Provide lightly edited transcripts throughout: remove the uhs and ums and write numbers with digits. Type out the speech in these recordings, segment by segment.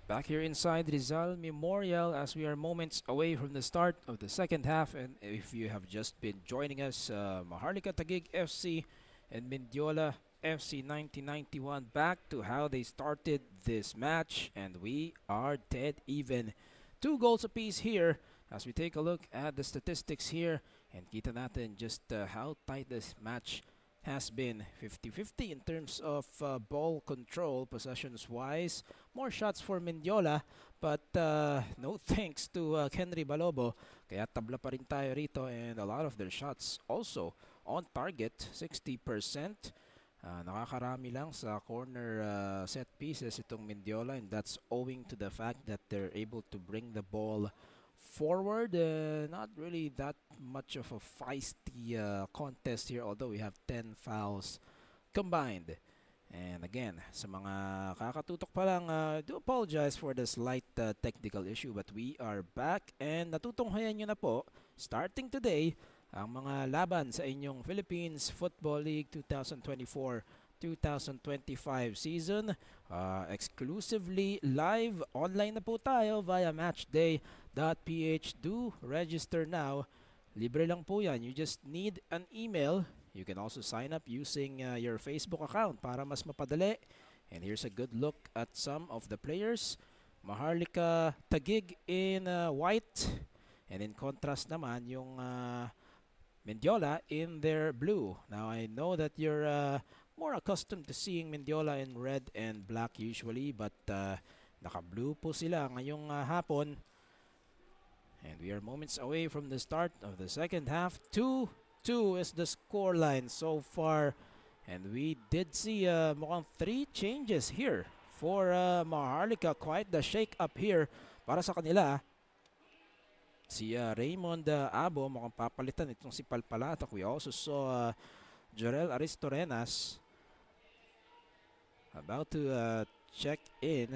Back here inside Rizal Memorial as we are moments away from the start of the second half. And if you have just been joining us, Maharlika Taguig FC and Mendiola FC 1991 back to how they started this match. And we are dead even. 2 goals apiece here as we take a look at the statistics here. And kita natin just how tight this match has been. 50-50 in terms of ball control, possessions-wise. More shots for Mendiola, but no thanks to Henry Balobo. Kaya tabla pa rin tayo rito, and a lot of their shots also on target, 60%. Nakakarami lang sa corner set pieces itong Mendiola, and that's owing to the fact that they're able to bring the ball forward. Not really that much of a feisty contest here, although we have 10 fouls combined. And again, sa mga kakatutok pa lang, I do apologize for the slight technical issue, but we are back and natutunghayan nyo na po starting today ang mga laban sa inyong Philippines Football League 2024-2025 season. Exclusively live online na po tayo via matchday.ph. Do register now. Libre lang po yan. You just need an email. You can also sign up using your Facebook account para mas mapadali. And here's a good look at some of the players. Maharlika Taguig in white. And in contrast naman yung Mendiola in their blue. Now I know that you're more accustomed to seeing Mendiola in red and black usually, but naka-blue po sila ngayong hapon. And we are moments away from the start of the second half. 2-2 is the scoreline so far. And we did see mukhang 3 changes here for Maharlika. Quite the shake-up here para sa kanila. Si Raymond Abo mukhang papalitan itong si Palpalatok. We also saw Jorel Aristorenas about to check in.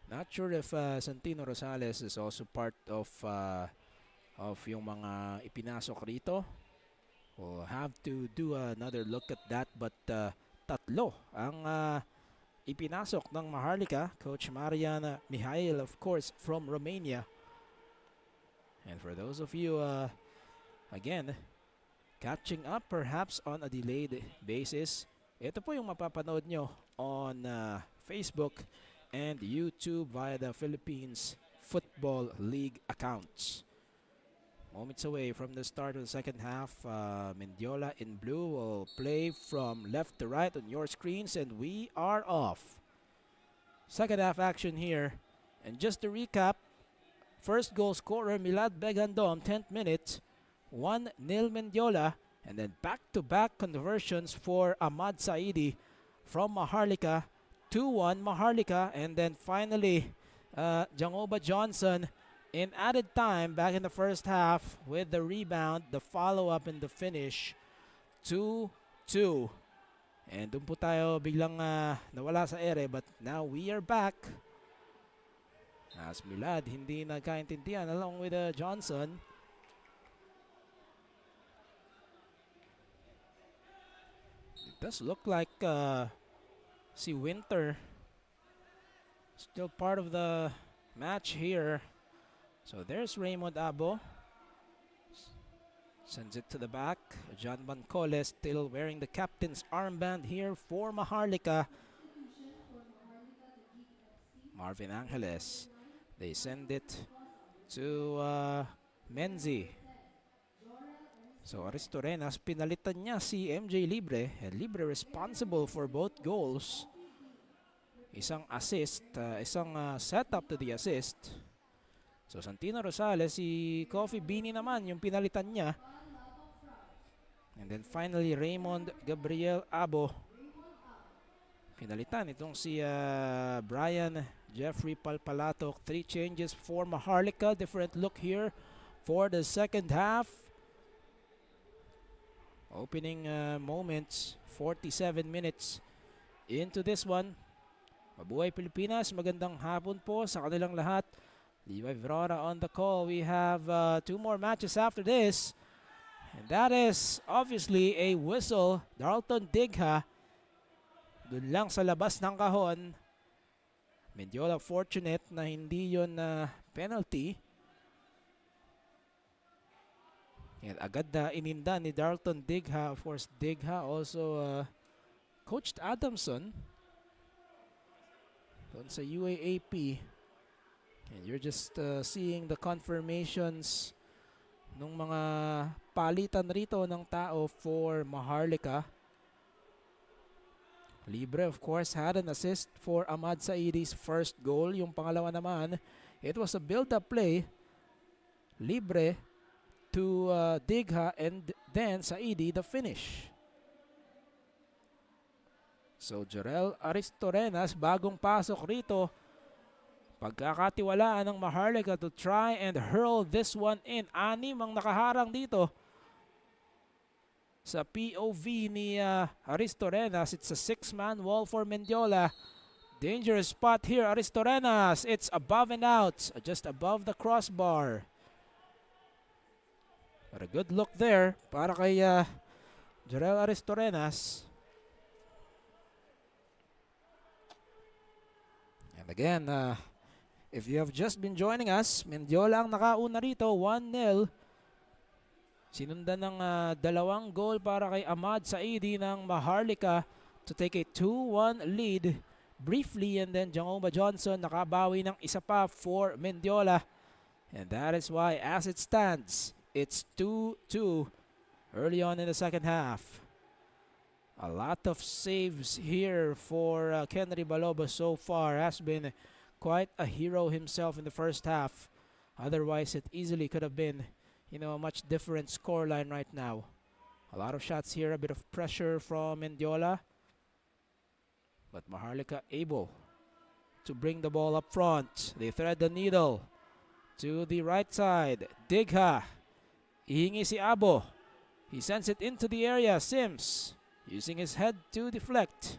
Not sure if Santino Rosales is also part of yung mga ipinasok rito. We'll have to do another look at that, but tatlo ang ipinasok ng Maharlika. Coach Marian Mihail, of course, from Romania. And for those of you, again, catching up perhaps on a delayed basis, ito po yung mapapanood nyo on Facebook and YouTube via the Philippines Football League accounts. Moments away from the start of the second half, Mendiola in blue will play from left to right on your screens, and we are off. Second half action here. And just to recap, first goal scorer Milad Begandom, 10th minute, 1-0 Mendiola, and then back-to-back conversions for Ahmad Saidi from Maharlika, 2-1 Maharlika, and then finally Jangoba Johnson in added time back in the first half with the rebound, the follow-up, and the finish, 2-2. And dun po tayo biglang nawala sa ere, but now we are back. As Milad hindi nagkaintindihan along with Johnson. It does look like si Winter still part of the match here. So there's Raymond Abo. Sends it to the back. John Bancole still wearing the captain's armband here for Maharlika. Marvin Angeles. They send it to Menzi. So Aristorenas, pinalitan niya si MJ Libre. And Libre responsible for both goals. Isang assist, isang setup to the assist. So Santino Rosales, si Coffee Beanie naman yung pinalitan niya. And then finally Raymond Gabriel Abo. Pinalitan itong si Brian Jeffrey Palpalatok. 3 changes for Maharlika. Different look here for the second half. Opening moments, 47 minutes into this one. Mabuhay Pilipinas, magandang hapon po sa kanilang lahat. Levi Verona on the call. We have 2 more matches after this. And that is obviously a whistle. Darlton Digha. Doon lang sa labas ng kahon. Mendiola fortunate na hindi yun penalty. And agad na ininda ni Darlton Digha. Of course, Digha also coached Adamson doon sa UAAP. And you're just seeing the confirmations nung mga palitan rito ng tao for Maharlika. Libre, of course, had an assist for Ahmad Saidi's first goal. Yung pangalawa naman, it was a build-up play. Libre to Digha, and then Saidi the finish. So Jarel Aristorenas, bagong pasok rito. Pagkakatiwalaan ng Maharlika to try and hurl this one in. 6 ang nakaharang dito sa POV ni Aristorenas. It's a 6-man wall for Mendiola. Dangerous spot here, Aristorenas. It's above and out, just above the crossbar. But a good look there para kay Jarel Aristorenas. And again, if you have just been joining us, Mendiola ang nakauna rito, 1-0. Sinundan ng 2 goal para kay Ahmad Saidi ng Maharlika to take a 2-1 lead briefly, and then Jangoma Johnson nakabawi ng isa pa for Mendiola. And that is why, as it stands, it's 2-2 early on in the second half. A lot of saves here for Kenry Baloba so far. Has been quite a hero himself in the first half. Otherwise, it easily could have been, a much different scoreline right now. A lot of shots here, a bit of pressure from Mendiola. But Maharlika able to bring the ball up front. They thread the needle to the right side. Digha. Ihingi si Abo. He sends it into the area. Sims using his head to deflect.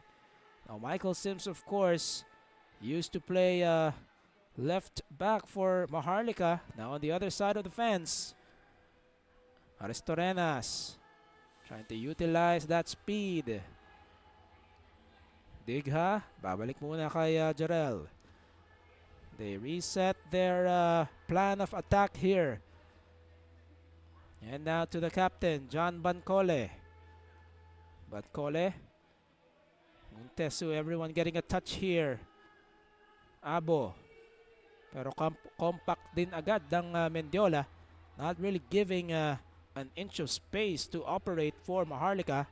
Now Michael Sims, of course, used to play left back for Maharlika. Now on the other side of the fence, Aristorenas trying to utilize that speed. Digha, babalik muna kay Jarel. They reset their plan of attack here. And now to the captain, John Bancole. Bancole. Muntesu, everyone getting a touch here. Abo. Pero compact din agad ng Mendiola. Not really giving an inch of space to operate for Maharlika.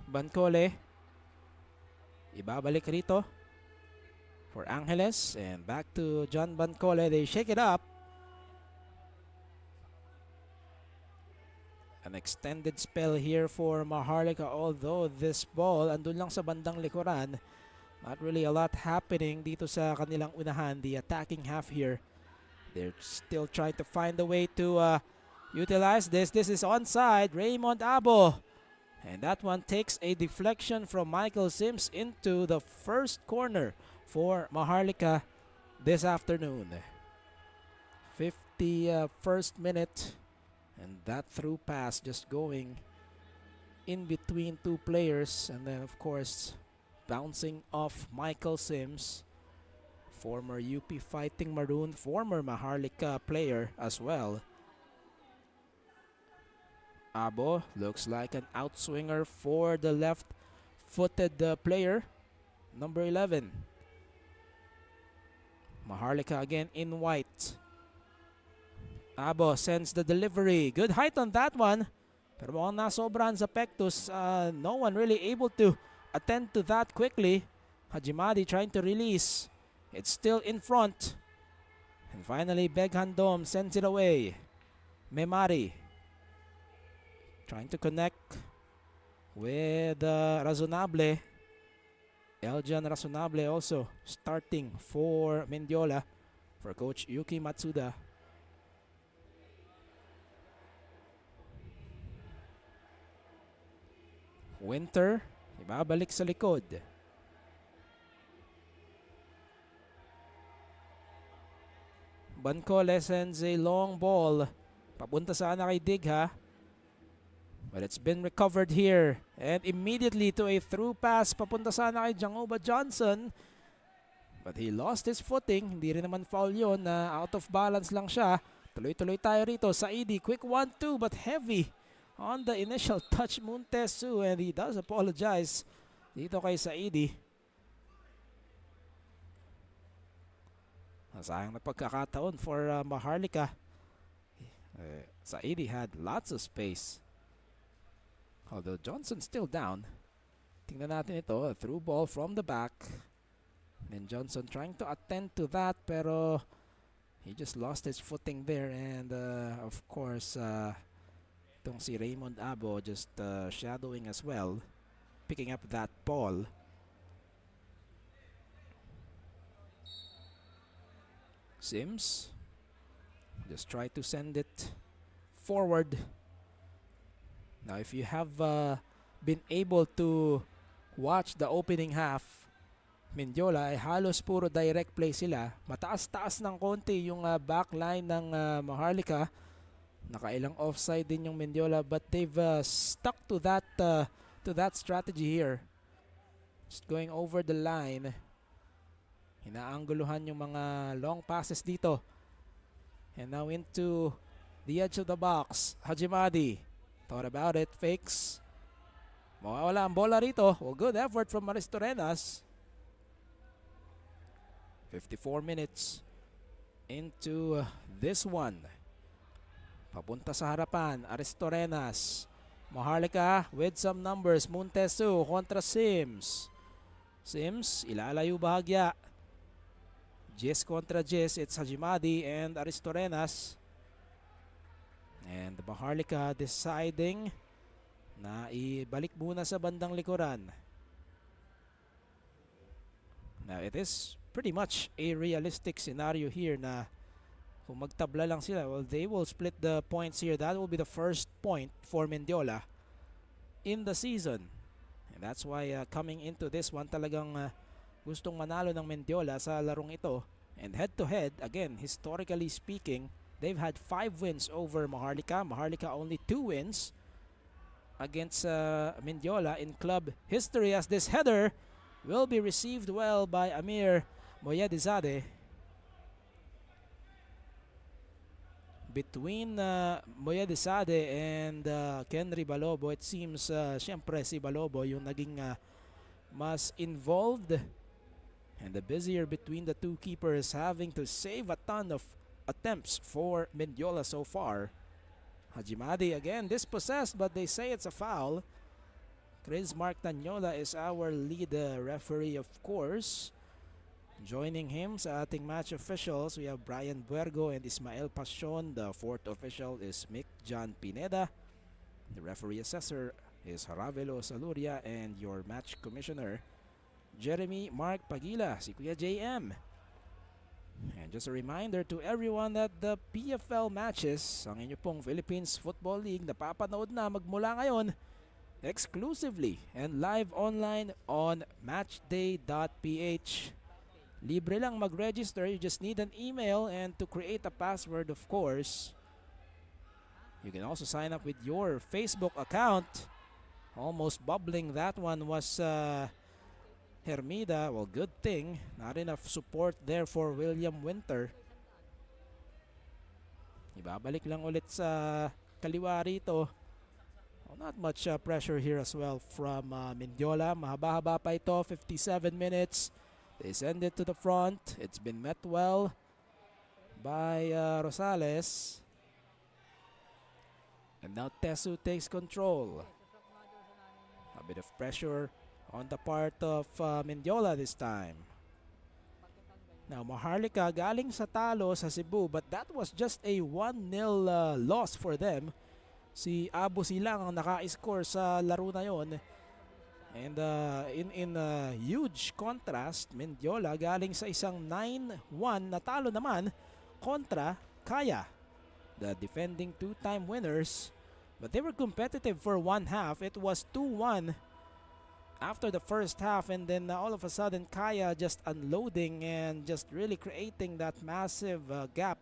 Bancole. Ibabalik rito for Angeles, and back to John Bancole. They shake it up. An extended spell here for Maharlika, although this ball andun lang sa bandang likuran. Not really a lot happening dito sa kanilang unahan, the attacking half here. They're still trying to find a way to utilize this. This is onside, Raymond Abo. And that one takes a deflection from Michael Sims into the first corner for Maharlika this afternoon. 51st minute, and that through pass just going in between two players, and then of course bouncing off Michael Sims, former UP Fighting Maroon, former Maharlika player as well. Abo looks like an outswinger for the left-footed player, number 11. Maharlika again in white. Abo sends the delivery. Good height on that one. Pero mukhang nasobrahan sa pectus. No one really able to attend to that quickly. Hajimadi trying to release. It's still in front. And finally, Beghandom sends it away. Memari trying to connect with Razonable. Eljan Razonable also starting for Mendiola for Coach Yuki Matsuda. Winter, ibabalik sa likod. Bancole sends a long ball. Papunta sana kay Digha. But it's been recovered here. And immediately to a through pass. Papunta sana kay Jangoba Johnson. But he lost his footing. Hindi rin naman foul yun. Out of balance lang siya. Tuloy-tuloy tayo rito. Saidi, quick 1-2 but heavy on the initial touch. Montesu, and he does apologize dito kay Saidi. Sayang na pagkakataon for Maharlika. Saidi had lots of space. Although Johnson still down. Tingnan natin ito. A through ball from the back. And Johnson trying to attend to that, pero he just lost his footing there. And of course, itong si Raymond Abo just shadowing as well, picking up that ball. Sims just try to send it forward. Now if you have been able to watch the opening half, Mendiola ay halos puro direct play sila. Mataas-taas ng konti yung backline ng Maharlika. Nakailang offside din yung Mendiola, but they've stuck to that strategy here. Just going over the line. Inaangguluhan yung mga long passes dito. And now into the edge of the box. Hajimadi thought about it, fakes. Mawawala ang bola rito. Well, good effort from Aristorenas. 54 minutes into this one. Papunta sa harapan, Aristorenas. Maharlika with some numbers. Montesu kontra Sims. Sims, ilalayo bahagya. Jis kontra Jis. It's Hajimadi and Aristorenas. And Maharlika deciding na ibalik muna sa bandang likuran. Now it is pretty much a realistic scenario here na kung magtabla lang sila, well, they will split the points here. That will be the first point for Mendiola in the season. And that's why coming into this one, talagang gustong manalo ng Mendiola sa larong ito. And head-to-head, again, historically speaking, they've had 5 wins over Maharlika. Maharlika only 2 wins against Mendiola in club history, as this header will be received well by Amir Moyedizade. Between Moyedizade and Kenry Balobo, it seems siyempre si Balobo yung naging mas involved, and the busier between the two keepers, having to save a ton of attempts for Mendiola so far. Hajimadi again dispossessed, but they say it's a foul. Chris Mark Tanyola is our lead referee, of course. Joining him sa ating match officials, we have Brian Buergo and Ismael Pasion. The 4th official is Mick John Pineda. The referee assessor is Jaravelo Saluria, and your match commissioner, Jeremy Mark Pagila, si Kuya JM. And just a reminder to everyone that the PFL matches, ang inyo pong Philippines Football League, napapanood na magmula ngayon exclusively and live online on matchday.ph. Libre lang mag-register. You just need an email and to create a password, of course. You can also sign up with your Facebook account. Almost bubbling. That one was Hermida. Well, good thing. Not enough support there for William Winter. Ibabalik lang ulit sa kaliwa rito. Well, not much pressure here as well from Mendiola. Mahaba-haba pa ito. 57 minutes. They send it to the front. It's been met well by Rosales. And now Tesu takes control. A bit of pressure on the part of Mendiola this time. Now Maharlika galing sa talo sa Cebu, but that was just a 1-0 loss for them. Si Abu Silang ang naka-score sa laro na yon. And in huge contrast, Mendiola galing sa isang 9-1 na talo naman kontra Kaya, the defending 2-time winners. But they were competitive for one half. It was 2-1 after the first half, and then all of a sudden Kaya just unloading and just really creating that massive gap.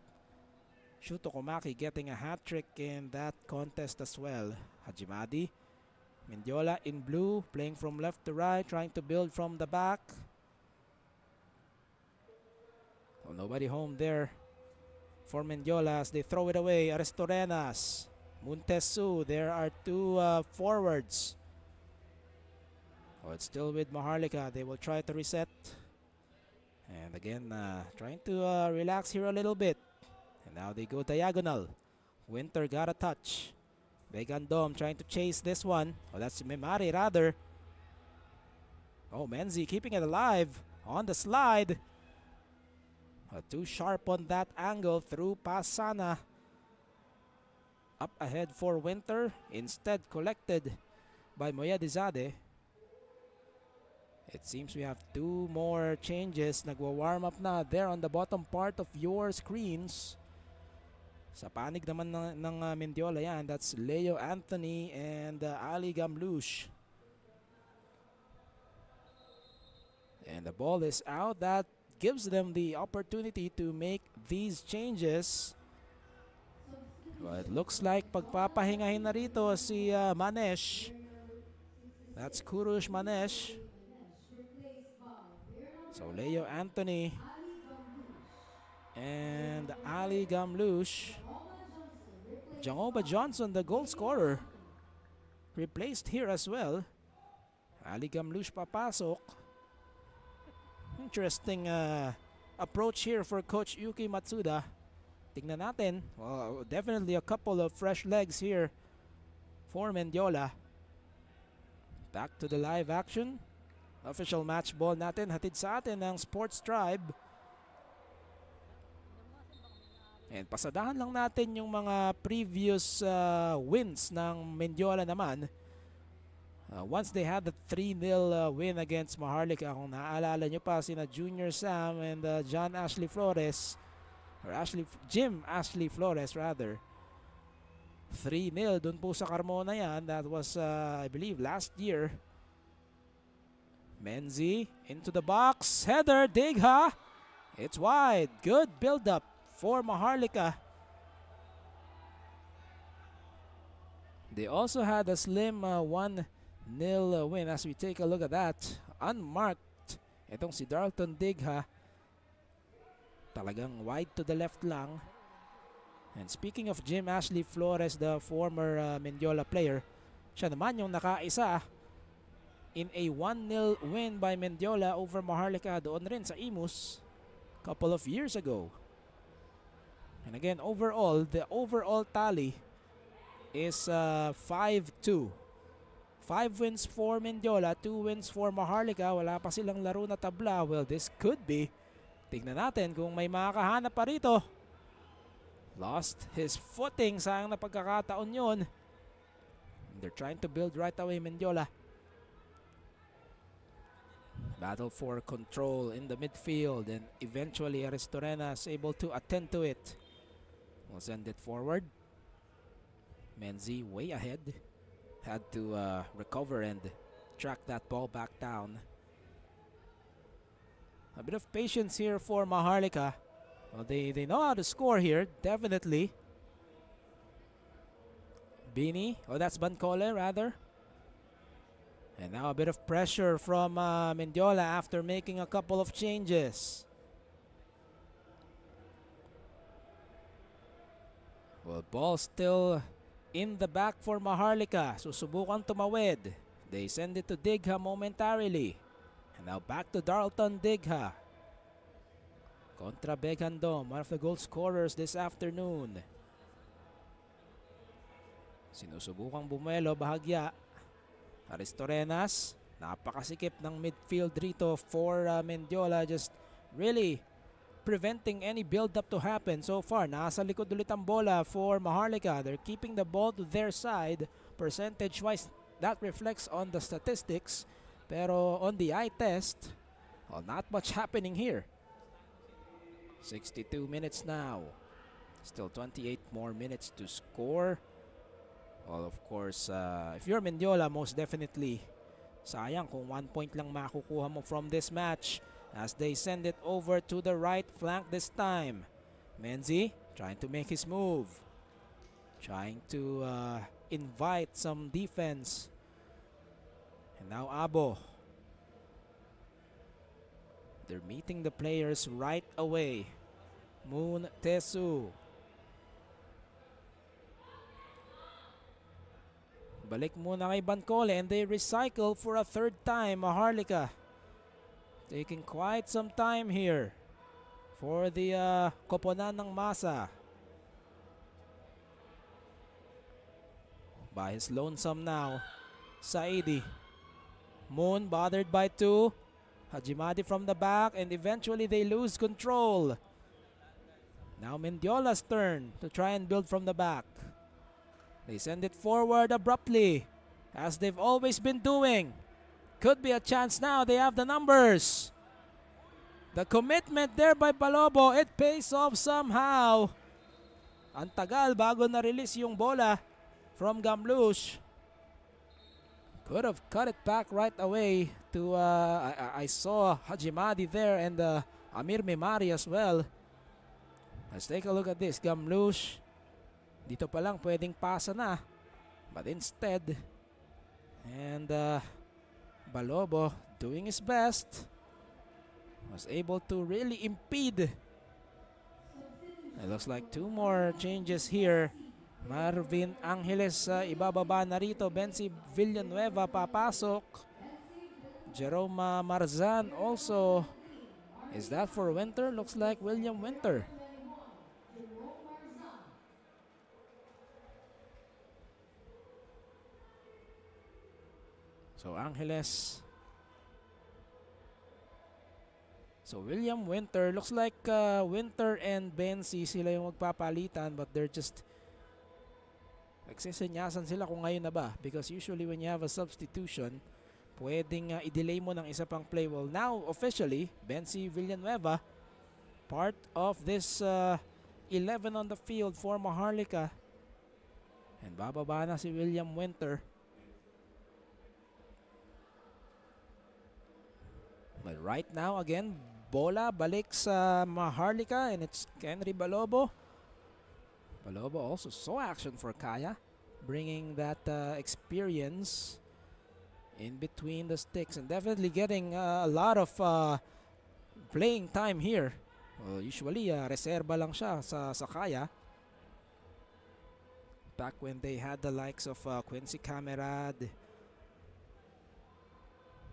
Shuto Komaki getting a hat-trick in that contest as well. Hajimadi. Mendiola in blue, playing from left to right, trying to build from the back. Well, nobody home there for Mendiola as they throw it away. Aristorenas, Montesu, there are two forwards. Oh, it's still with Maharlika. They will try to reset. And again, trying to relax here a little bit. And now they go diagonal. Winter got a touch. Begandom trying to chase this one. Oh, that's Memari rather. Oh, Menzi keeping it alive on the slide. Too sharp on that angle through Pasana. Up ahead for Winter. Instead collected by Moyadizade. It seems we have two more changes. Nagwa-warm up na there on the bottom part of your screens. Sa panig naman ng Mendiola yan. That's Leo Anthony and Ali Gamlush. And the ball is out. That gives them the opportunity to make these changes. Well, it looks like pagpapahingahin na rito si Manesh. That's Kurush Manesh. So Leo Anthony and Ali Gamlush. Jangoba Johnson, the goal scorer, replaced here as well. Ali Gamlush papasok. Interesting approach here for Coach Yuki Matsuda. Tingnan natin. Well, definitely a couple of fresh legs here for Mendiola. Back to the live action. Official match ball natin. Hatid sa atin ng Sports Tribe. And pasadahan lang natin yung mga previous wins ng Mendiola naman. Once they had the 3-0 win against Maharlika, kung naaalala nyo pa, sina Junior Sam and John Ashley Flores, or Jim Ashley Flores rather. 3-0 dun po sa Carmona yan. That was, I believe, last year. Menzi into the box. Header, Digha. It's wide. Good build-up for Maharlika. They also had a slim 1-0 win as we take a look at that. Unmarked. Itong si Darlton Digha. Talagang wide to the left lang. And speaking of Jim Ashley Flores, the former Mendiola player, siya naman yung nakaisa in a 1-0 win by Mendiola over Maharlika doon rin sa Imus couple of years ago. And again, overall, the overall tally is 5-2. 5 wins for Mendiola, 2 wins for Maharlika. Wala pa silang laro na tabla. Well, this could be. Tignan natin kung may makakahanap pa rito. Lost his footing. Sayang na pagkakataon yun. They're trying to build right away, Mendiola. Battle for control in the midfield, and eventually Aristorena is able to attend to it. We'll send it forward. Menzi way ahead. Had to recover and track that ball back down. A bit of patience here for Maharlika. Well, they know how to score here, definitely. Bini, that's Bancole rather. And now a bit of pressure from Mendiola after making a couple of changes. Well, ball still in the back for Maharlika. Susubukan tumawid. They send it to Digha momentarily. And now back to Darlton Digha. Contra Begandom, one of the goal scorers this afternoon. Sinusubukang bumelo, bahagya. Aristorenas, napakasikip ng midfield rito for Mendiola, just really preventing any build-up to happen so far. Nasa likod ulit ang bola for Maharlika. They're keeping the ball to their side. Percentage-wise, that reflects on the statistics. Pero on the eye test, well, not much happening here. 62 minutes now. Still 28 more minutes to score. Well, of course, if you're Mendiola, most definitely, sayang kung 1 point lang makukuha mo from this match as they send it over to the right flank this time. Menzi trying to make his move. Trying to invite some defense. And now Abo. They're meeting the players right away. Moon Tesu. Balik muna kay Bancole and they recycle for a third time. Maharlika taking quite some time here for the koponan ng masa. By his lonesome now, Saidi. Moon bothered by two. Hajimadi from the back and eventually they lose control. Now Mendiola's turn to try and build from the back. They send it forward abruptly, as they've always been doing. Could be a chance now. They have the numbers. The commitment there by Balobo, it pays off somehow. Ang tagal bago na-release yung bola from Gamlush. Could have cut it back right away to, I saw Hajimadi there and Amir Memari as well. Let's take a look at this. Gamlush. Dito pa lang pwedeng pasa na. But instead, and Balobo doing his best, was able to really impede. It looks like two more changes here. Marvin Angeles ibababa na rito. Benzi Villanueva papasok. Jerome Marzan also. Is that for Winter? Looks like William Winter. So Angeles. So William Winter. Looks like Winter and Benzi sila yung magpapalitan, but they're just nagsisenyasan sila kung ngayon na ba. Because usually when you have a substitution, pwedeng i-delay mo ng isa pang play. Well, now officially, Benzi Villanueva, part of this 11 on the field for Maharlika. And bababa na si William Winter. But right now, again, bola balik sa Maharlika and it's Henry Balobo. Balobo also saw action for Kaya, bringing that experience in between the sticks and definitely getting a lot of playing time here. Well, usually, reserva lang siya sa Kaya. Back when they had the likes of Quincy Camerad,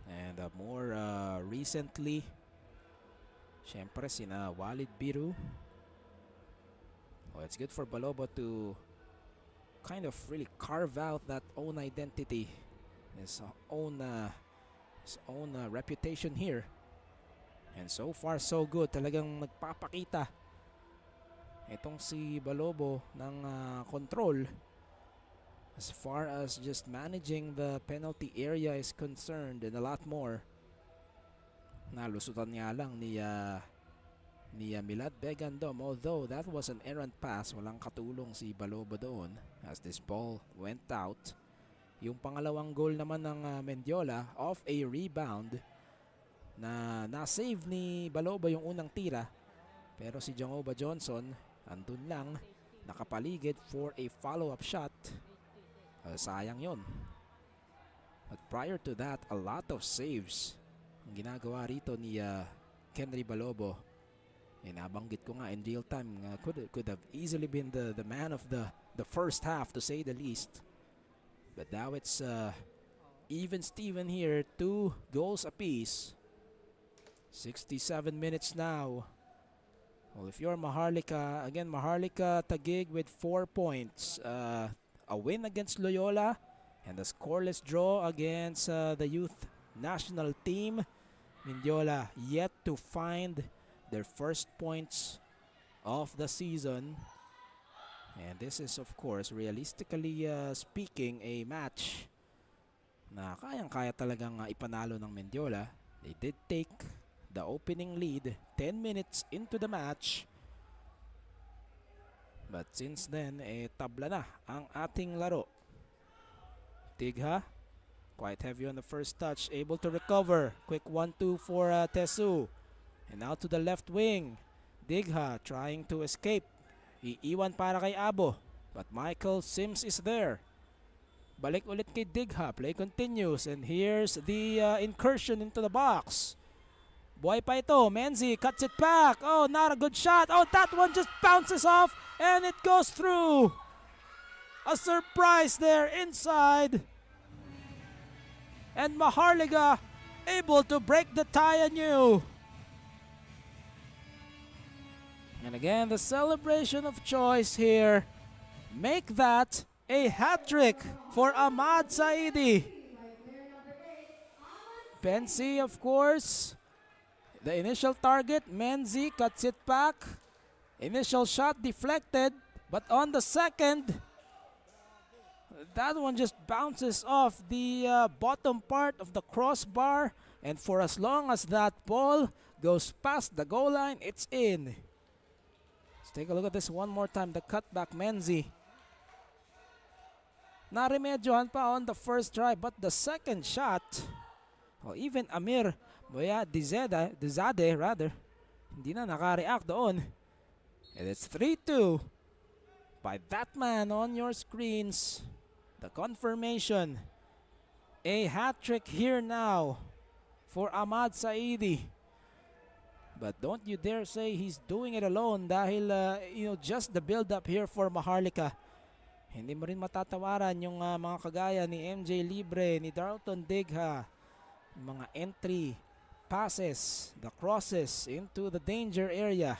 and more recently, syempre sina Walid Biru. Oh, it's good for Balobo to kind of really carve out that own identity, his own reputation here. And so far so good. Talagang nagpapakita itong si Balobo ng control as far as just managing the penalty area is concerned and a lot more. Nalusutan nga lang ni Milad Begandom, although that was an errant pass. Walang katulong si Balobo doon as this ball went out. Yung pangalawang goal naman ng Mendiola off a rebound na na-save ni Balobo yung unang tira. Pero si Jangoba Johnson andun lang nakapaligid for a follow-up shot. Sayang yon. But prior to that, a lot of saves ang ginagawa rito ni Henry Balobo. Nabanggit ko nga in real time, could have easily been the man of the first half, to say the least. But now it's even Steven here, 2 goals apiece. 67 minutes now. Well, if you're Maharlika, again, Maharlika Taguig with 4 points. A win against Loyola and a scoreless draw against the youth national team. Mendiola yet to find their first points of the season. And this is, of course, realistically speaking, a match na kayang-kaya talagang ipanalo ng Mendiola. They did take the opening lead 10 minutes into the match. But since then, tabla na ang ating laro. Tigha, quite heavy on the first touch, able to recover. Quick 1-2 for Tesu. And now to the left wing. Digha trying to escape. Iiwan para kay Abo. But Michael Sims is there. Balik ulit kay Digha. Play continues. And here's the incursion into the box. Buhay pa ito. Menzi cuts it back. Oh, not a good shot. Oh, that one just bounces off. And it goes through. A surprise there inside. And Maharlika able to break the tie anew. And again, the celebration of choice here. Make that a hat-trick for Ahmad Saidi. Pensi, of course. The initial target, Menzi cuts it back. Initial shot deflected, but on the second, that one just bounces off the bottom part of the crossbar. And for as long as that ball goes past the goal line, it's in. Let's take a look at this one more time. The cutback, Menzi. Naremedyohan pa on the first try, but the second shot, oh, even Amir Dizade rather, hindi na nakareact doon. And it's 3-2 by that man on your screens. The confirmation. A hat-trick here now for Ahmad Saidi. But don't you dare say he's doing it alone dahil just the build-up here for Maharlika. Hindi mo rin matatawaran yung mga kagaya ni MJ Libre, ni Darlton Digha. Mga entry, passes, the crosses into the danger area.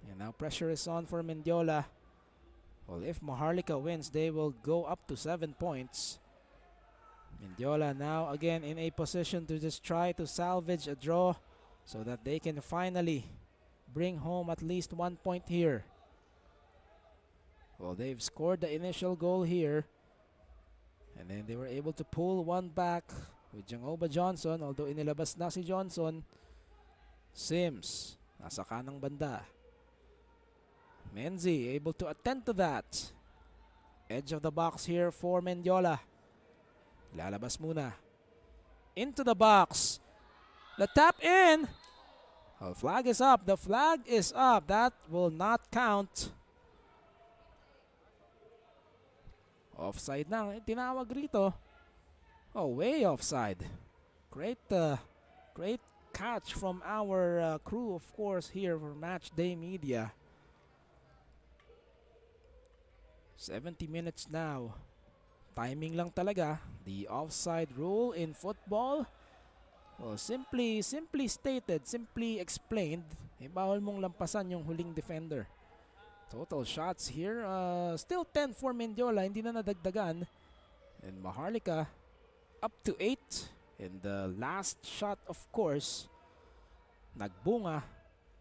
And now pressure is on for Mendiola. Well, if Maharlika wins, they will go up to 7 points. Mendiola now again in a position to just try to salvage a draw so that they can finally bring home at least 1 point here. Well, they've scored the initial goal here. And then they were able to pull one back with Jangoba Johnson. Although inilabas na si Johnson. Sims, nasa kanang banda. Menzi able to attend to that. Edge of the box here for Mendiola. Lalabas muna. Into the box. The tap in. Oh, flag is up. The flag is up. That will not count. Offside na. Tinawag rito. Oh, way offside. Great catch from our crew, of course, here for Match Day Media. 70 minutes now. Timing lang talaga. The offside rule in football. Well, simply stated, simply explained. Bawal mong lampasan yung huling defender. Total shots here, still 10 for Mendiola, hindi na nadagdagan. And Maharlika up to 8. And the last shot, of course, nagbunga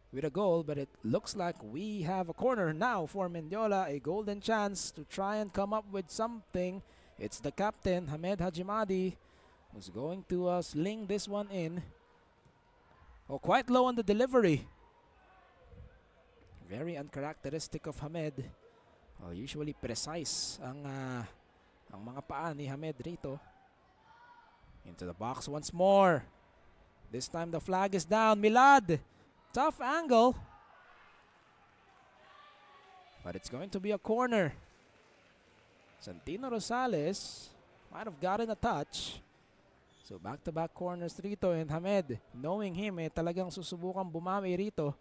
with a goal, but it looks like we have a corner now for Mendiola, a golden chance to try and come up with something. It's the captain, Hamed Hajimadi, who's going to sling this one in. Oh, quite low on the delivery. Very uncharacteristic of Hamed. Usually precise ang mga paa ni Hamed rito. Into the box once more. This time the flag is down. Milad. Tough angle. But it's going to be a corner. Santino Rosales might have gotten a touch. So back-to-back corners rito, and Hamed, knowing him, talagang susubukang bumawi rito.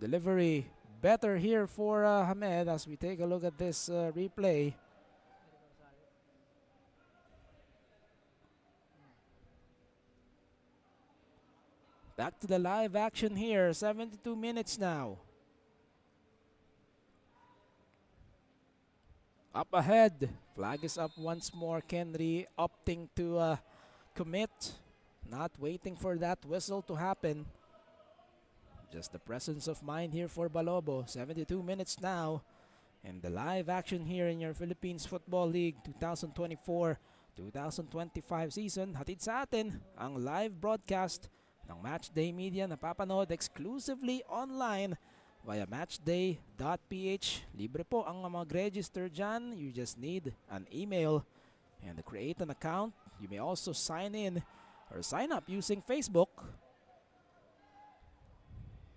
Delivery better here for Hamed as we take a look at this replay. Back to the live action here, 72 minutes now. Up ahead, flag is up once more. Kenry opting to commit, not waiting for that whistle to happen. Just the presence of mind here for Balobo. 72 minutes now. And the live action here in your Philippines Football League 2024-2025 season. Hatid sa atin ang live broadcast ng Matchday Media na papanood exclusively online via matchday.ph. Libre po ang mag-register dyan. You just need an email and create an account. You may also sign in or sign up using Facebook.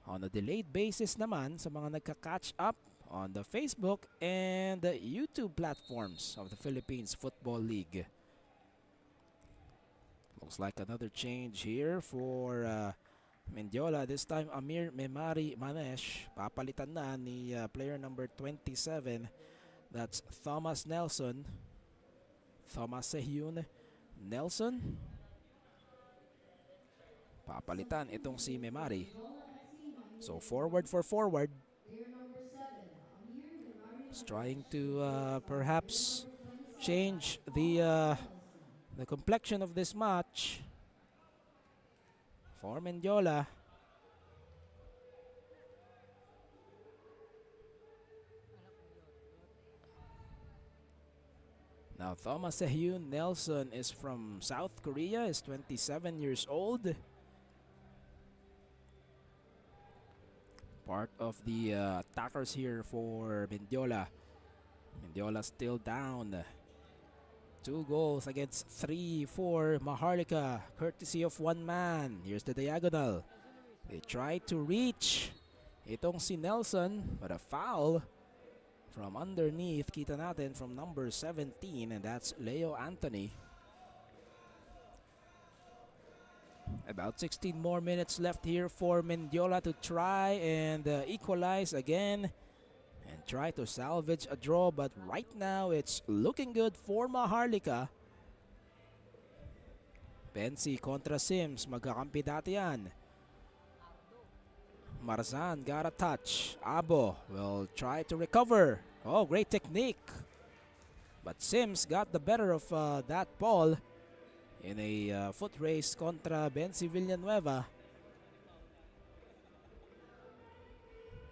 On a delayed basis naman, sa mga nagka-catch up on the Facebook and the YouTube platforms of the Philippines Football League. Looks like another change here for Mendiola. This time Amir Memari Manesh. Papalitan na ni player number 27. That's Thomas Nelson. Thomas Sehyun Nelson. Papalitan itong si Memari. So forward for forward. He's trying to perhaps change the complexion of this match for Mendiola. Now Thomas Sehyun Nelson is from South Korea, is 27 years old. Part of the attackers here for Mendiola. Mendiola still down. 2 goals against 3 for Maharlika, courtesy of one man. Here's the diagonal. They try to reach itong si Nelson, but a foul from underneath. Kita natin from number 17, and that's Leo Anthony. About 16 more minutes left here for Mendiola to try and equalize again and try to salvage a draw, but right now it's looking good for Maharlika. Pensi kontra Sims, magkakampi dati yan. Marzan got a touch. Abo will try to recover. Oh, great technique. But Sims got the better of that ball in a foot race kontra Bensi Villanueva.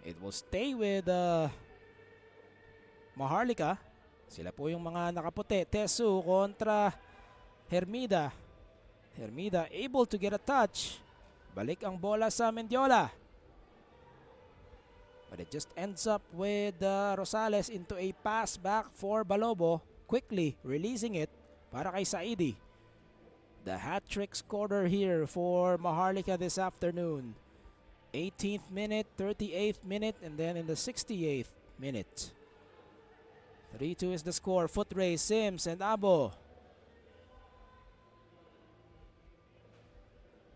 It will stay with Maharlika. Sila po yung mga nakaputi. Tesu kontra Hermida. Hermida able to get a touch. Balik ang bola sa Mendiola. But it just ends up with Rosales into a pass back for Balobo. Quickly releasing it para kay Saidi. The hat-trick scorer here for Maharlika this afternoon. 18th minute, 38th minute, and then in the 68th minute. 3-2 is the score. Foot race, Sims and Abo.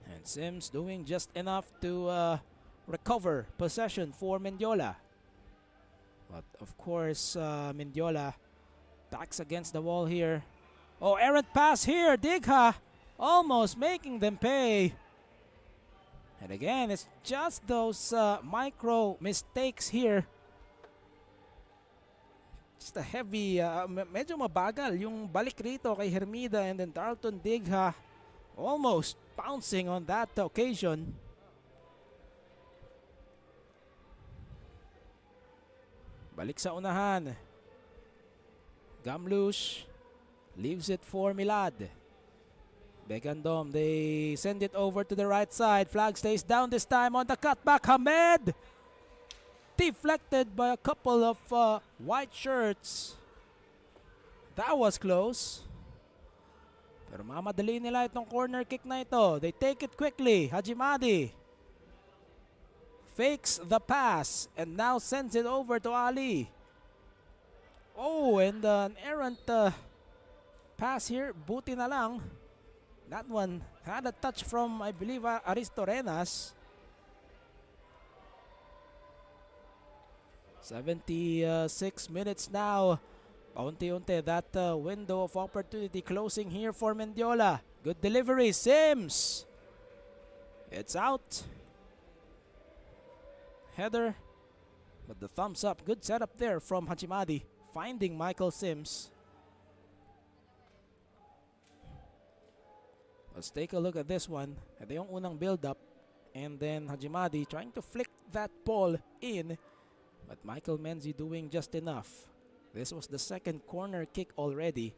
And Sims doing just enough to recover possession for Mendiola. But of course, Mendiola backs against the wall here. Oh, errant pass here. Digha almost making them pay. And again, it's just those micro mistakes here. Just a heavy, medyo mabagal yung balik rito kay Hermida, and then Darlton Digha almost bouncing on that occasion. Balik sa unahan. Gamlush leaves it for Milad. Begandom, they send it over to the right side. Flag stays down this time on the cutback. Hamed! Deflected by a couple of white shirts. That was close. Pero mamadali nila itong corner kick na ito. They take it quickly. Hajimadi fakes the pass and now sends it over to Ali. Oh, and an errant pass here. Buti na lang. That one had a touch from, I believe, Aristorenas. 76 minutes now. Paunti-unti that window of opportunity closing here for Mendiola. Good delivery, Sims. It's out. Header, but the thumbs up. Good setup there from Hajimadi, finding Michael Sims. Let's take a look at this one. Ito yung unang build-up. And then Hajimadi trying to flick that ball in. But Michael Menzi doing just enough. This was the second corner kick already.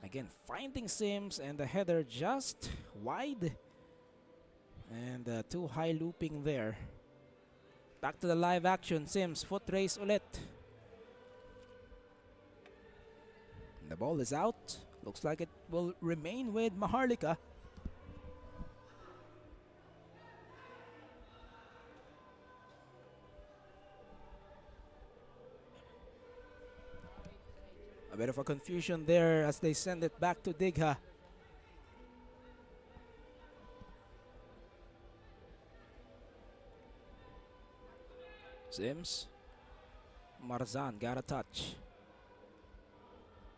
Again, finding Sims, and the header just wide. And too high looping there. Back to the live action. Sims, foot race ulit. The ball is out. Looks like it will remain with Maharlika. A bit of a confusion there as they send it back to Digha. Sims. Marzan got a touch.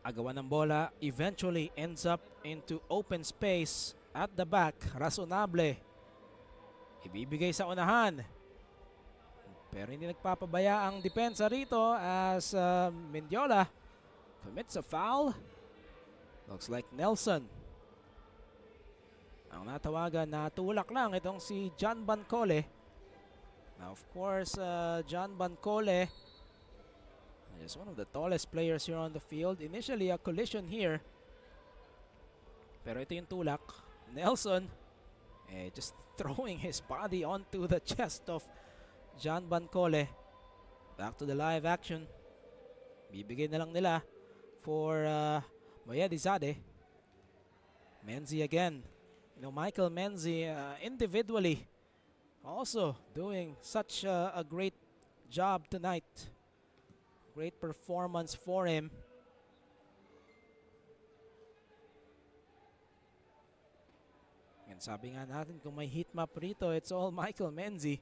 Agawan ng bola eventually ends up into open space at the back. Razonable. Ibibigay sa unahan. Pero hindi nagpapabaya ang depensa rito as Mendiola commits a foul. Looks like Nelson ang natawagan na tulak lang itong si John Bancole. Now of course, John Bancole is one of the tallest players here on the field. Initially a collision here. Pero ito yung tulak. Nelson just throwing his body onto the chest of John Bancole. Back to the live action. Bibigay na lang nila for Moyedizade. Menzi again. You know, Michael Menzi individually also doing such a great job tonight. Great performance for him. And sabi nga natin kung may heat map rito, it's all Michael Menzi.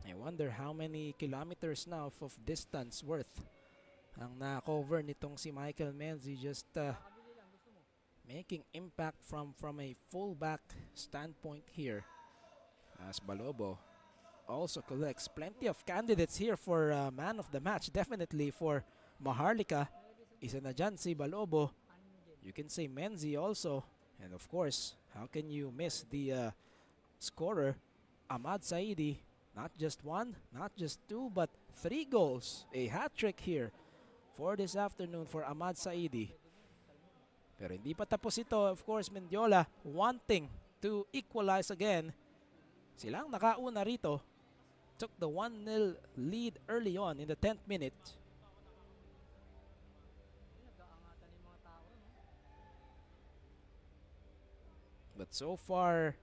I wonder how many kilometers now of distance worth ang na-cover nitong si Michael Menzi, just making impact from a fullback standpoint here. As Balobo also collects plenty of candidates here for man of the match. Definitely for Maharlika. Isa na dyan si Balobo. You can say Menzi also. And of course, how can you miss the scorer, Ahmad Saidi? Not just one, not just two, but 3 goals. A hat-trick here for this afternoon for Ahmad Saidi. Pero hindi pa tapos ito. Of course, Mendiola wanting to equalize again. Silang nakauna rito. Took the 1-0 lead early on in the 10th minute. But so far,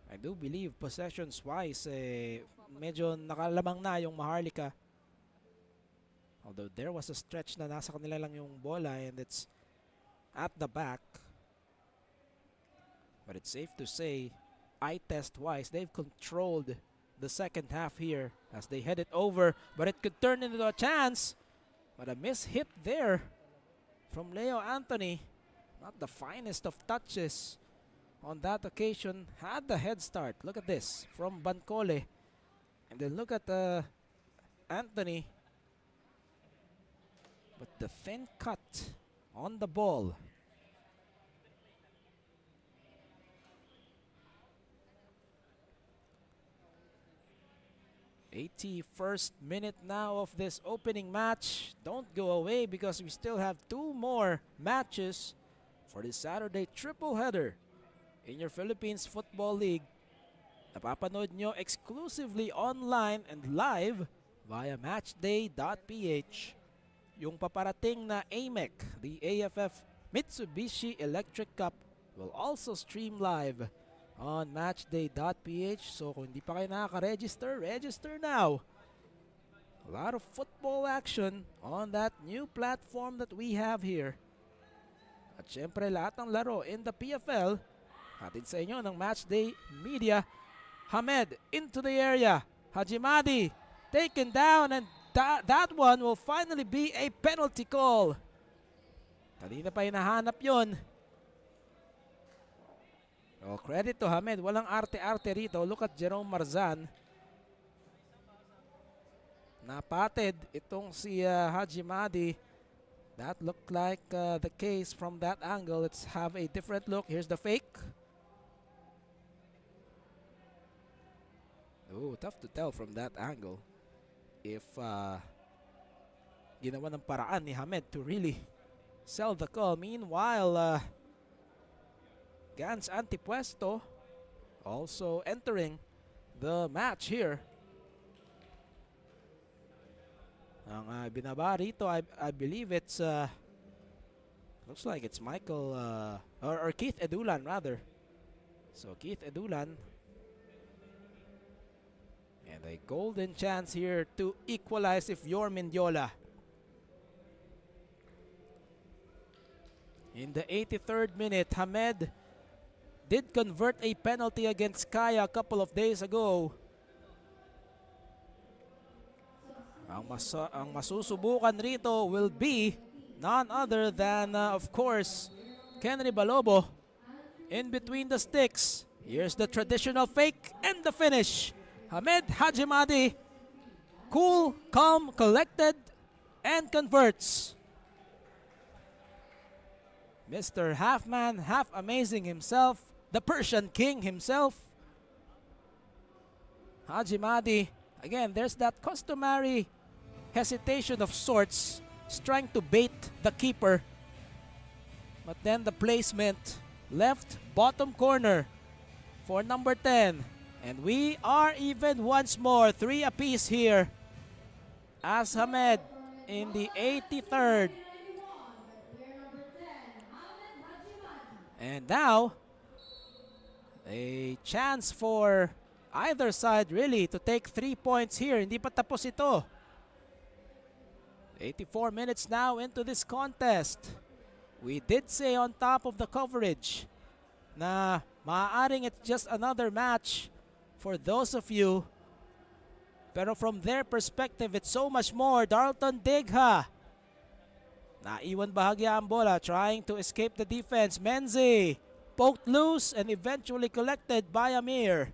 I do believe possessions-wise, medyo nakalamang na yung Maharlika. Although there was a stretch na nasa kanila lang yung bola and it's at the back. But it's safe to say, eye test-wise, they've controlled the second half here as they head it over, but it could turn into a chance. But a miss hit there from Leo Anthony. Not the finest of touches on that occasion. Had the head start. Look at this from Bancole. And then look at Anthony. But the thin cut on the ball. 81st minute now of this opening match. Don't go away because we still have 2 more matches for this Saturday triple header in your Philippines Football League. Napapanood nyo exclusively online and live via matchday.ph. Yung paparating na AMEC, the AFF Mitsubishi Electric Cup, will also stream live on matchday.ph. So kung hindi pa kayo nakaka-register, register now. A lot of football action on that new platform that we have here. At syempre lahat ng laro in the PFL, hatid sa inyo ng Matchday Media. Hamed into the area. Hajimadi taken down, and that one will finally be a penalty call. Kanina pa hinahanap yun. Well, credit to Hamed. Walang arte-arte rito. Look at Jerome Marzan. Napatid itong si Hajimadi. That looked like the case from that angle. Let's have a different look. Here's the fake. Oh, tough to tell from that angle if ginawa ng paraan ni Hamed to really sell the call. Meanwhile, Gans Antipuesto also entering the match here. Ang binaba rito, I believe it's looks like it's Michael or Keith Edulan rather. So Keith Edulan, and a golden chance here to equalize if you're Mendiola. In the 83rd minute, Hamed did convert a penalty against Kaya a couple of days ago. Ang masusubukan rito will be none other than, of course, Kenry Balobo in between the sticks. Here's the traditional fake and the finish. Hamed Hajimadi, cool, calm, collected, and converts. Mr. Half Man, half amazing himself, the Persian King himself. Hajimadi, again, there's that customary hesitation of sorts, trying to bait the keeper. But then the placement, left bottom corner for number 10. And we are even once more 3 apiece here as Hamed in the 83rd. And now, a chance for either side really to take 3 points here. Hindi pa tapos ito. 84 minutes now into this contest. We did say on top of the coverage na maaaring it's just another match for those of you. Pero from their perspective, it's so much more. Darlton Digha. Naiwan bahagya ang bola, trying to escape the defense. Menzi poked loose and eventually collected by Amir.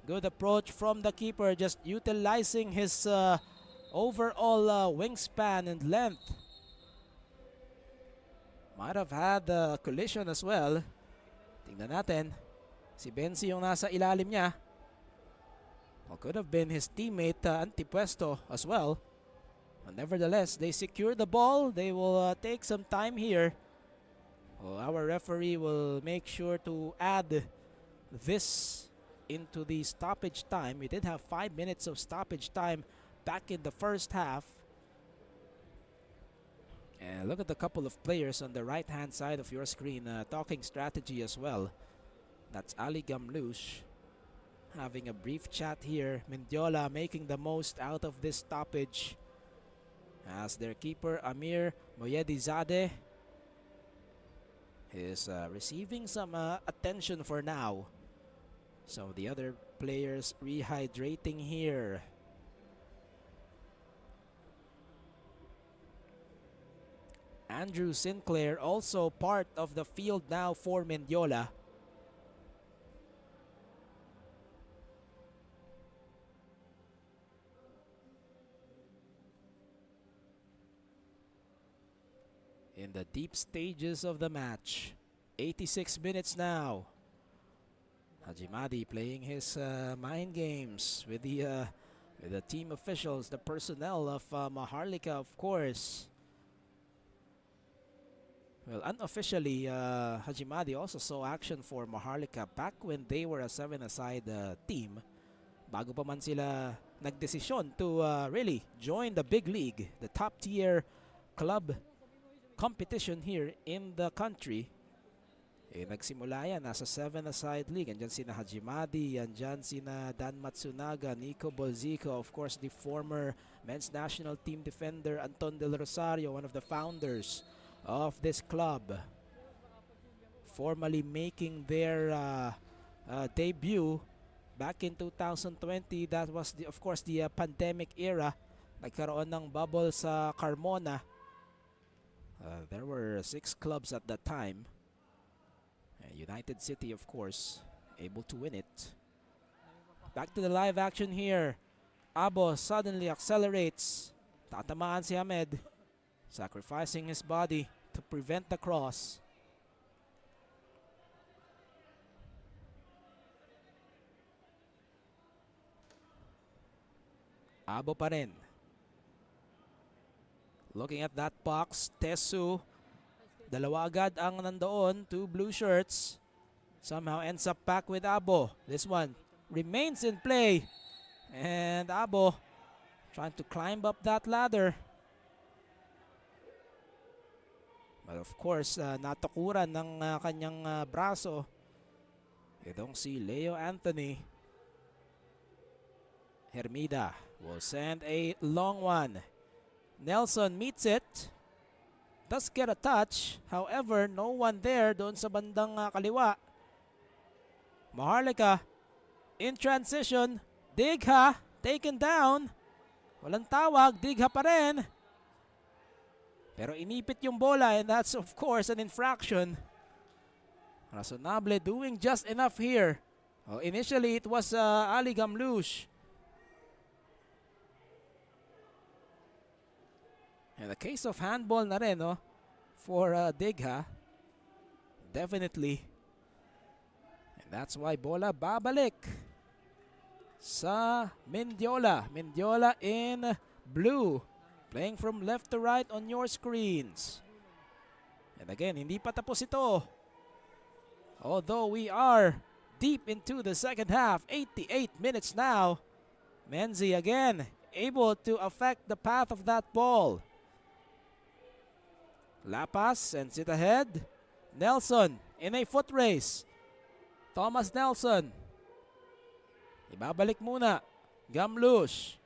Good approach from the keeper, just utilizing his overall wingspan and length. Might have had a collision as well. Tingnan natin. Si Benzi yung nasa ilalim niya. Or could have been his teammate Antipuesto as well. But nevertheless, they secure the ball. They will take some time here. Well, our referee will make sure to add this into the stoppage time. We did have 5 minutes of stoppage time back in the first half. And look at the couple of players on the right-hand side of your screen talking strategy as well. That's Ali Gamlouche having a brief chat here. Mendiola making the most out of this stoppage as their keeper Amir Moyedizadeh is receiving some attention for now. So the other players rehydrating here. Andrew Sinclair also part of the field now for Mendiola. In the deep stages of the match. 86 minutes now. Hajimadi playing his mind games with the team officials, the personnel of Maharlika, of course. Well, unofficially, Hajimadi also saw action for Maharlika back when they were a 7-a-side team. Bago pa man sila nagdesisyon to really join the big league, the top-tier club competition here in the country. Nagsimula yan, nasa 7-a-side league. Andyan sina Hajimadi, andyan sina Dan Matsunaga, Nico Bolzico, of course the former men's national team defender Anton Del Rosario, one of the founders of this club, formally making their debut back in 2020. That was of course the pandemic era. Nagkaroon ng bubble sa Carmona. There were 6 clubs at that time. United City, of course, able to win it. Back to the live action here. Abo suddenly accelerates. Tatamaan si Hamed, sacrificing his body to prevent the cross. Abo pa rin. Looking at that box, Tesu. Dalawa agad ang nandoon, 2 blue shirts. Somehow ends up back with Abo. This one remains in play. And Abo trying to climb up that ladder. But of course, natukuran ng kanyang braso. Itong si Leo Anthony. Hermida will send a long one. Nelson meets it. does get a touch. However, no one there doon sa bandang kaliwa. Maharlika in transition. Digha taken down. Walang tawag. Digha pa rin. Pero inipit yung bola and that's of course an infraction. Razonable doing just enough here. Oh, initially it was Ali Gamlouche. And the case of handball na rin, no, for Digha. Definitely. And that's why bola babalik sa Mendiola. Mendiola in blue. Playing from left to right on your screens. And again, hindi pa tapos ito. Although we are deep into the second half, 88 minutes now. Menzi again able to affect the path of that ball. Lapas sends it ahead. Nelson in a foot race. Thomas Nelson. Ibabalik muna. Gamlouche.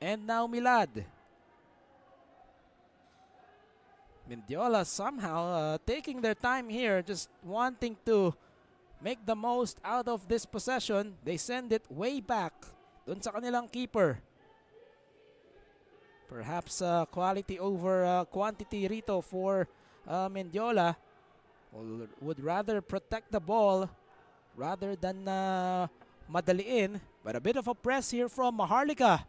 And now Milad. Mendiola somehow taking their time here, just wanting to make the most out of this possession. They send it way back dun sa kanilang keeper. Perhaps quality over quantity rito for Mendiola. Would rather protect the ball rather than madaliin. But a bit of a press here from Maharlika.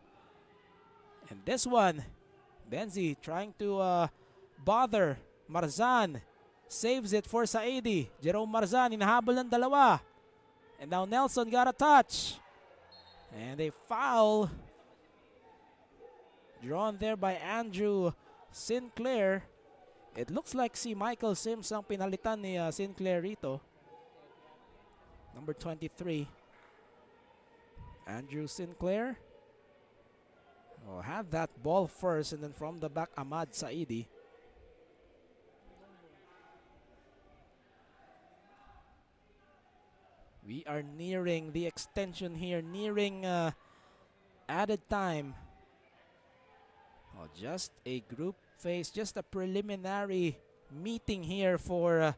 And this one, Benzi trying to bother Marzan. Saves it for Saidi. Jerome Marzan hinahabol ng dalawa. And now Nelson got a touch. And a foul drawn there by Andrew Sinclair. It looks like si Michael Sims ang pinalitan ni Sinclair rito. Number 23. Andrew Sinclair. Oh, had that ball first and then from the back Ahmad Saidi. We are nearing the extension here, nearing added time. Oh, just a group phase, just a preliminary meeting here for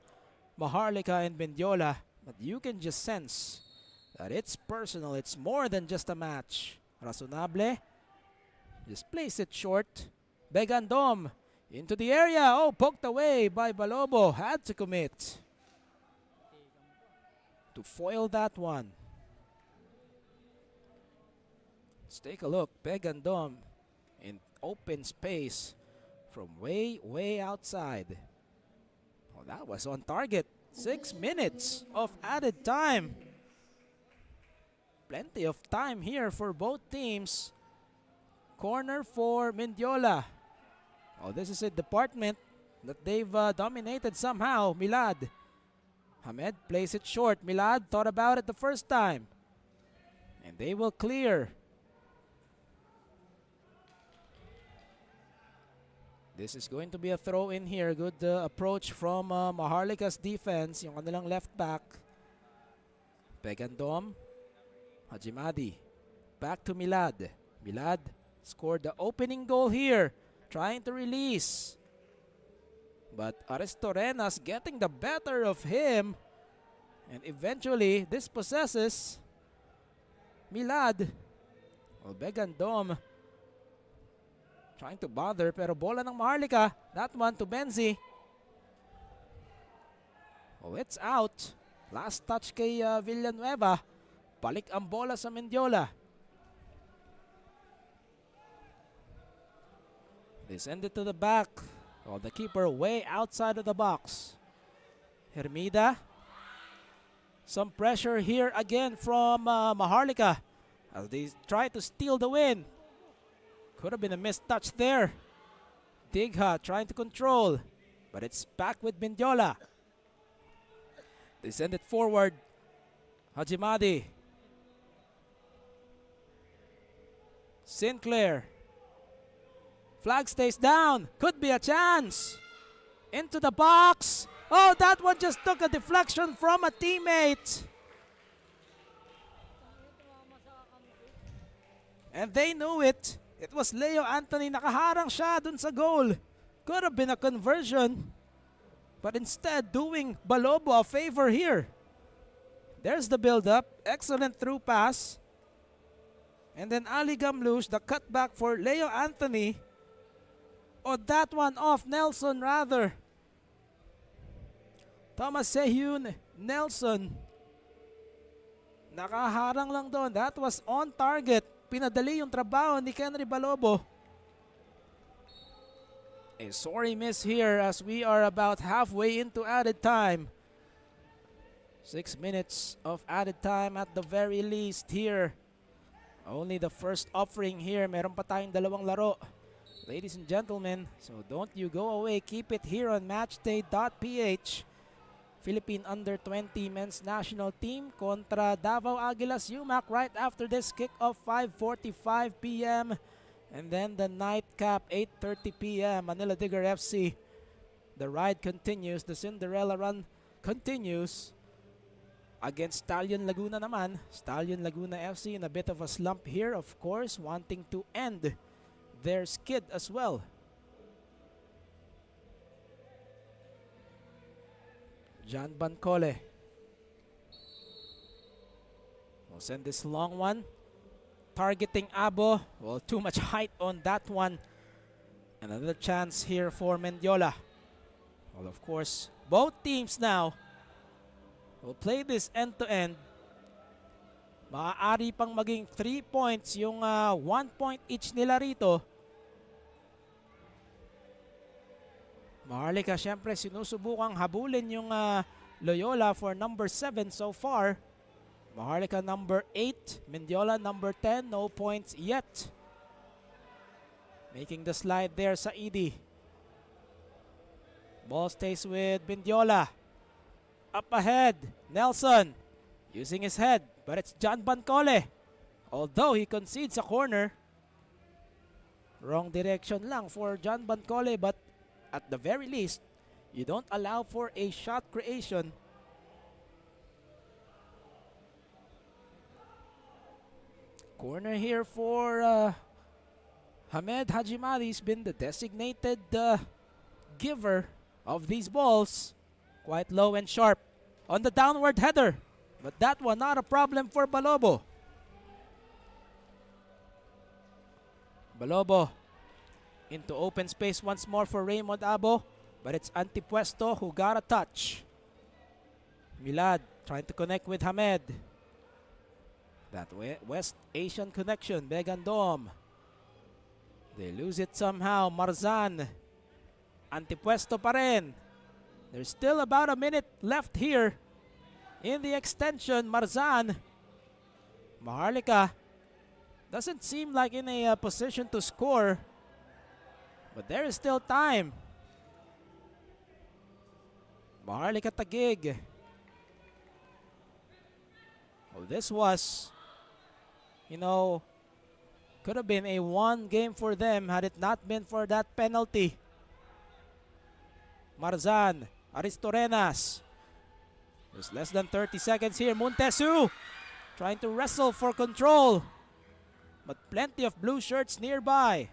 Maharlika and Mendiola. But you can just sense that it's personal. It's more than just a match. Razonable. Just place it short. Begandom into the area. Oh, poked away by Balobo. Had to commit to foil that one. Let's take a look. Begandom in open space from way outside. Oh, that was on target. 6 minutes of added time. Plenty of time here for both teams. Corner for Mendiola. Oh, this is a department that they've dominated somehow. Milad. Hamed plays it short. Milad thought about it the first time. And they will clear. This is going to be a throw in here. Good approach from Maharlika's defense. Yung kanilang left back. Begandom. Hajimadi. Back to Milad. Milad scored the opening goal here. Trying to release. But Aristorenas getting the better of him. And eventually, this possesses Milad. Well, Begandom trying to bother, pero bola ng Maharlika. That one to Benzi. Oh, it's out. Last touch kay Villanueva. Balik ang bola sa Mendiola. They send it to the back. Oh, the keeper way outside of the box. Hermida. Some pressure here again from Maharlika as they try to steal the win. Could have been a missed touch there. Digha trying to control, but it's back with Mendiola. They send it forward. Hajimadi. Sinclair. Flag stays down. Could be a chance. Into the box. Oh, that one just took a deflection from a teammate. And they knew it. It was Leo Anthony. Nakaharang siya dun sa goal. Could have been a conversion, but instead doing Balobo a favor here. There's the build-up. Excellent through pass. And then Ali Gamlush, the cutback for Leo Anthony. Oh, that one off Nelson rather. Thomas Sehun Nelson. Nakaharang lang doon. That was on target. Pinadali yung trabaho ni Kenry Balobo. A sorry miss here as we are about halfway into added time. 6 minutes of added time at the very least here. Only the first offering here. Meron pa tayong dalawang laro. Ladies and gentlemen, so don't you go away. Keep it here on matchday.ph. Philippine Under-20 Men's National Team kontra Davao Aguilas UMAC right after this kickoff 5:45 p.m. And then the nightcap 8:30 p.m. Manila Digger FC. The ride continues. The Cinderella run continues. Against Stallion Laguna naman. Stallion Laguna FC in a bit of a slump here, of course, wanting to end their skid as well. John Bancole will send this long one. Targeting Abo. Well, too much height on that one. Another chance here for Mendiola. Well, of course, both teams now will play this end-to-end. Maaari pang maging 3 points yung 1 point each nila rito. Maharlika syempre sinusubukang habulin yung Loyola for number 7 so far. Maharlika number 8, Mendiola number 10, no points yet. Making the slide there sa ED. Ball stays with Mendiola. Up ahead, Nelson using his head, but it's John Bancole. Although he concedes a corner. Wrong direction lang for John Bancole, but at the very least, you don't allow for a shot creation. Corner here for Hamed Hajimali. He's been the designated giver of these balls. Quite low and sharp on the downward header. But that one not a problem for Balobo. Balobo into open space once more for Raymond Abo. But it's Antipuesto who got a touch. Milad trying to connect with Hamed. That West Asian connection. Begandom. They lose it somehow. Marzan. Antipuesto pa rin. There's still about a minute left here in the extension. Marzan. Maharlika doesn't seem like in a position to score. But there is still time. Maharlika Taguig. Oh, this was, you know, could have been a 1 game for them had it not been for that penalty. Marzan. Aristorenas. There's less than 30 seconds here. Montesu trying to wrestle for control. But plenty of blue shirts nearby.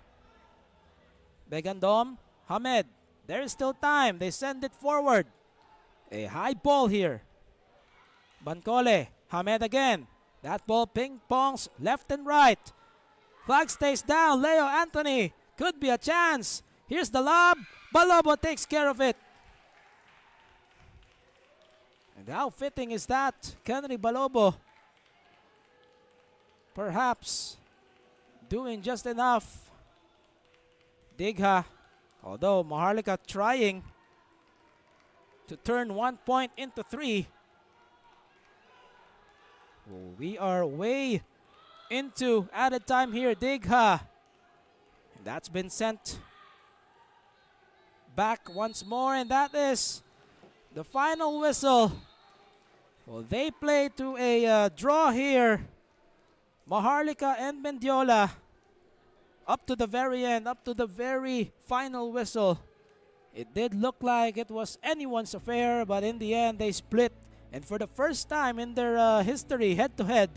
Begandom. Hamed. There is still time. They send it forward. A high ball here. Bancole. Hamed again. That ball ping-pongs left and right. Flag stays down. Leo Anthony. Could be a chance. Here's the lob. Balobo takes care of it. And how fitting is that? Kenry Balobo perhaps doing just enough. Digha, although Maharlika trying to turn 1 point into 3. Well, we are way into added time here. Digha. That's been sent back once more, and that is the final whistle. Well, they play to a draw here. Maharlika and Mendiola up to the very end, up to the very final whistle. It did look like it was anyone's affair, but in the end they split. And for the first time in their history, head-to-head,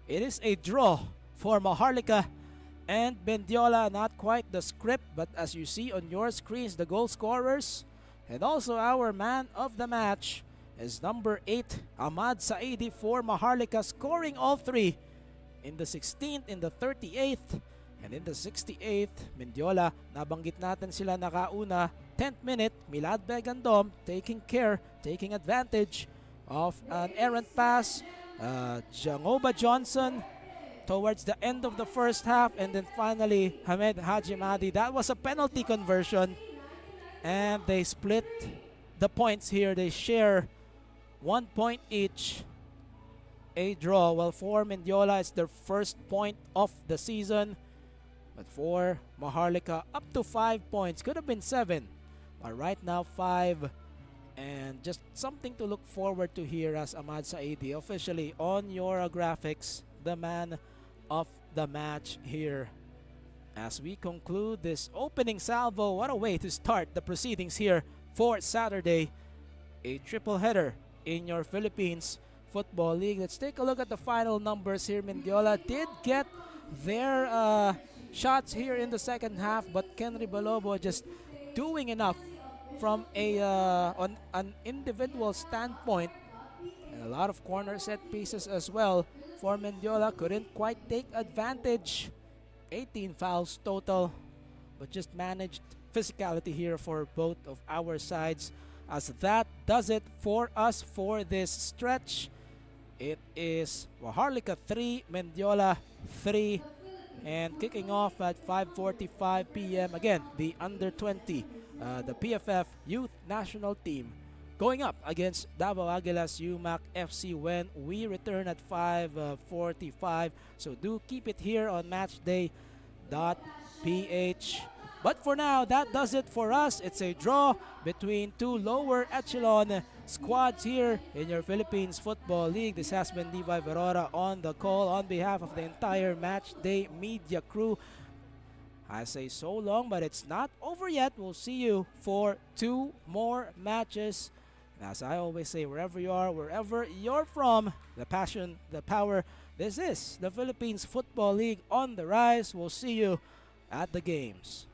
it is a draw for Maharlika and Mendiola. Not quite the script, but as you see on your screens, the goal scorers. And also our man of the match is number 8, Ahmad Saidi for Maharlika, scoring all 3 in the 16th, in the 38th, and in the 68th. Mendiola, nabanggit natin sila nakauna. 10th minute, Milad Begandom taking advantage of an errant pass. Jangoba Johnson towards the end of the first half, and then finally Hamed Hajimadi. That was a penalty conversion, and they split the points here. They share 1 point each. A draw. Well, for Mendiola, it's their first point of the season. But for Maharlika, up to 5 points. Could have been 7. But right now, 5. And just something to look forward to here as Ahmad Saidi officially on your graphics, the man of the match here. As we conclude this opening salvo, what a way to start the proceedings here for Saturday. A triple header in your Philippines Football League. Let's take a look at the final numbers here. Mendiola did get their shots here in the second half, but Kenry Balobo just doing enough from on an individual standpoint, and a lot of corner set pieces as well for Mendiola. Couldn't quite take advantage. 18 fouls total, but just managed physicality here for both of our sides. As that does it for us for this stretch. It is Maharlika 3, Mendiola 3, and kicking off at 5:45 p.m. Again, the under 20, the PFF Youth National Team going up against Davao Aguilas UMAC FC when we return at 5:45. So do keep it here on matchday.ph. But for now, that does it for us. It's a draw between 2 lower echelon squads here in your Philippines Football League. This has been Levi Verora on the call on behalf of the entire Matchday Media crew. I say so long, but it's not over yet. We'll see you for 2 more matches. And as I always say, wherever you are, wherever you're from, the passion, the power. This is the Philippines Football League on the rise. We'll see you at the games.